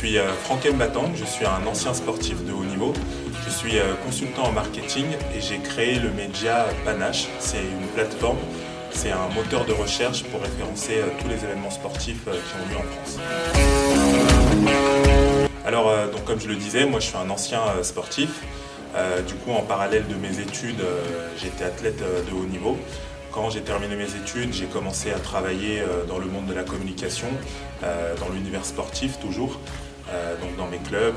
suis Franck Mbatang, je suis un ancien sportif de haut niveau. Je suis consultant en marketing et j'ai créé le média Panache. C'est une plateforme, c'est un moteur de recherche pour référencer tous les événements sportifs qui ont lieu en France. Alors, donc, comme je le disais, moi je suis un ancien sportif. Du coup, en parallèle de mes études, j'étais athlète de haut niveau. Quand j'ai terminé mes études, j'ai commencé à travailler dans le monde de la communication, dans l'univers sportif toujours, donc dans mes clubs.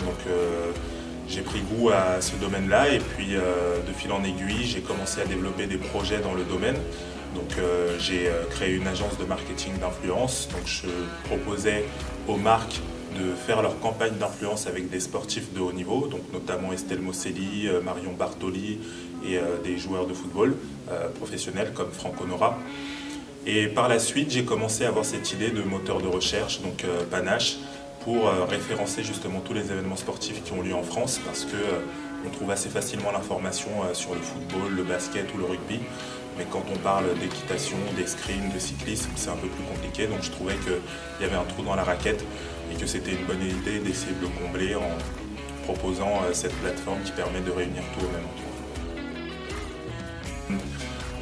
J'ai pris goût à ce domaine-là et puis de fil en aiguille, j'ai commencé à développer des projets dans le domaine. J'ai créé une agence de marketing d'influence. Donc je proposais aux marques de faire leur campagne d'influence avec des sportifs de haut niveau, donc notamment Estelle Mosselli, Marion Bartoli et des joueurs de football professionnels comme Franck Honora. Et par la suite, j'ai commencé à avoir cette idée de moteur de recherche, donc Panache, pour référencer justement tous les événements sportifs qui ont lieu en France, parce que on trouve assez facilement l'information sur le football, le basket ou le rugby. Mais quand on parle d'équitation, d'escrime, de cyclisme, c'est un peu plus compliqué. Donc je trouvais qu'il y avait un trou dans la raquette et que c'était une bonne idée d'essayer de le combler en proposant cette plateforme qui permet de réunir tout au même endroit.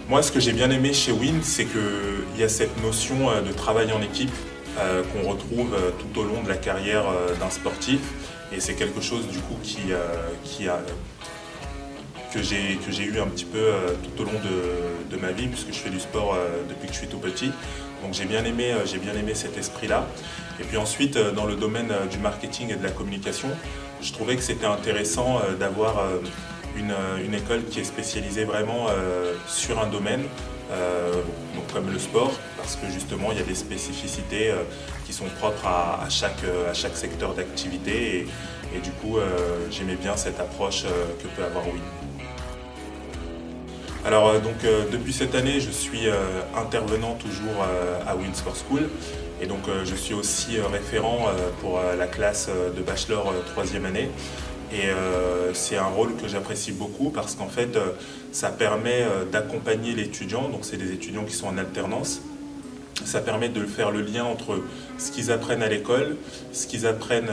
Moi, ce que j'ai bien aimé chez Win, c'est qu'il y a cette notion de travail en équipe qu'on retrouve tout au long de la carrière d'un sportif. Et c'est quelque chose du coup que j'ai eu un petit peu tout au long de ma vie, puisque je fais du sport depuis que je suis tout petit. Donc j'ai bien aimé cet esprit-là. Et puis ensuite, dans le domaine du marketing et de la communication, je trouvais que c'était intéressant d'avoir une école qui est spécialisée vraiment sur un domaine, donc comme le sport, parce que justement il y a des spécificités qui sont propres à chaque secteur d'activité. Et du coup, j'aimais bien cette approche que peut avoir Win. Alors depuis cette année, je suis intervenant toujours à Win Sport School et donc je suis aussi référent pour la classe de bachelor 3e année et c'est un rôle que j'apprécie beaucoup parce qu'en fait ça permet d'accompagner l'étudiant, donc c'est des étudiants qui sont en alternance. Ça permet de faire le lien entre ce qu'ils apprennent à l'école, ce qu'ils apprennent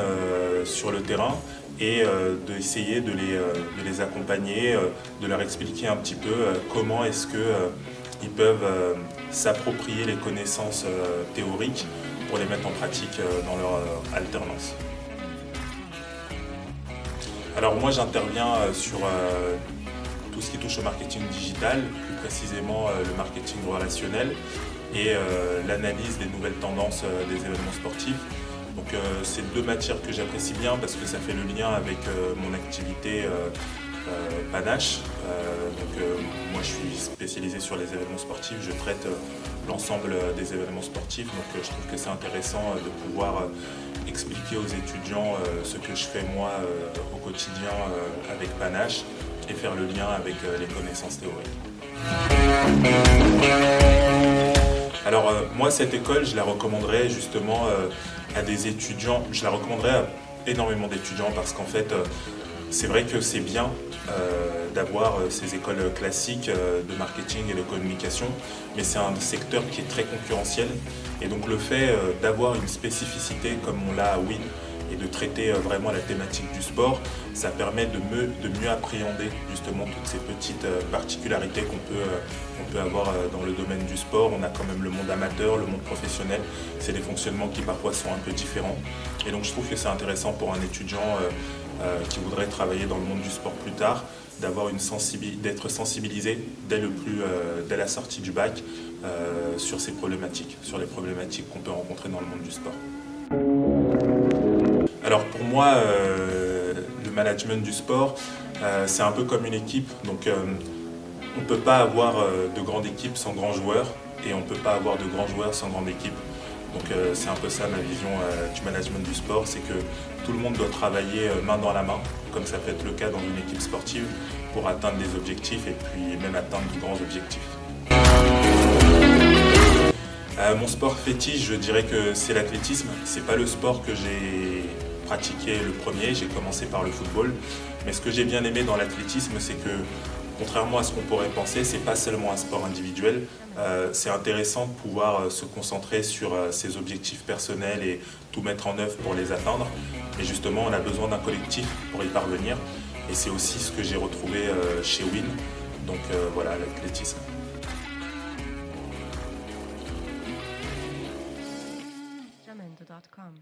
sur le terrain et d'essayer de les accompagner, de leur expliquer un petit peu comment est-ce qu'ils peuvent s'approprier les connaissances théoriques pour les mettre en pratique dans leur alternance. Alors moi j'interviens sur tout ce qui touche au marketing digital, plus précisément le marketing relationnel et l'analyse des nouvelles tendances des événements sportifs. Donc c'est deux matières que j'apprécie bien parce que ça fait le lien avec mon activité Panache. Moi je suis spécialisé sur les événements sportifs, je traite l'ensemble des événements sportifs, donc je trouve que c'est intéressant de pouvoir expliquer aux étudiants ce que je fais moi au quotidien avec Panache et faire le lien avec les connaissances théoriques. Alors moi cette école je la recommanderais justement à des étudiants, je la recommanderais à énormément d'étudiants parce qu'en fait c'est vrai que c'est bien d'avoir ces écoles classiques de marketing et de communication, mais c'est un secteur qui est très concurrentiel et donc le fait d'avoir une spécificité comme on l'a à Win et de traiter vraiment la thématique du sport, ça permet de mieux appréhender justement toutes ces petites particularités qu'on peut avoir dans le domaine du sport. On a quand même le monde amateur, le monde professionnel, c'est des fonctionnements qui parfois sont un peu différents. Et donc je trouve que c'est intéressant pour un étudiant qui voudrait travailler dans le monde du sport plus tard, d'être sensibilisé dès la sortie du bac sur les problématiques qu'on peut rencontrer dans le monde du sport. Alors pour moi, le management du sport, c'est un peu comme une équipe. Donc on ne peut pas avoir de grande équipe sans grands joueurs et on ne peut pas avoir de grands joueurs sans grande équipe. Donc c'est un peu ça ma vision du management du sport, c'est que tout le monde doit travailler main dans la main, comme ça peut être le cas dans une équipe sportive, pour atteindre des objectifs et puis même atteindre de grands objectifs. Mon sport fétiche, je dirais que c'est l'athlétisme. C'est pas le sport que j'ai pratiqué le premier, j'ai commencé par le football. Mais ce que j'ai bien aimé dans l'athlétisme, c'est que contrairement à ce qu'on pourrait penser, c'est pas seulement un sport individuel. C'est intéressant de pouvoir se concentrer sur ses objectifs personnels et tout mettre en œuvre pour les atteindre. Mais justement, on a besoin d'un collectif pour y parvenir. Et c'est aussi ce que j'ai retrouvé chez Win. Donc voilà, l'athlétisme. Jamendo.com